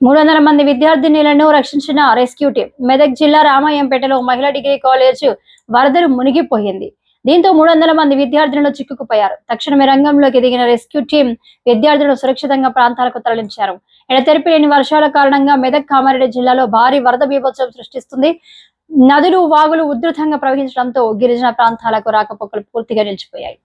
300 మంది విద్యార్థినులను రక్షించిన rescue team. Medak జిల్లా రామాయంపేటలో మహిళా డిగ్రీ కాలేజ్ వరదలు మునిగిపోయింది. దీంతో 300 మంది విద్యార్థులను చిక్కుకుపోయారు. తక్షణమే రంగంలోకి దిగిన రెస్క్యూ టీం విద్యార్థులను సురక్షితంగా ప్రాంతాలకు తరలించారు. ఎడతెరిపి లేని వర్షాల కారణంగా మెదక్ కామారెడ్డి జిల్లాలో భారీ వరద బీభత్సం సృష్టిస్తుంది. నదులు వాగులు ఉధృతంగా ప్రవహించడంతో గిరిజన ప్రాంతాలకు రాకపోకలు పూర్తిగా నిలిచిపోయాయి.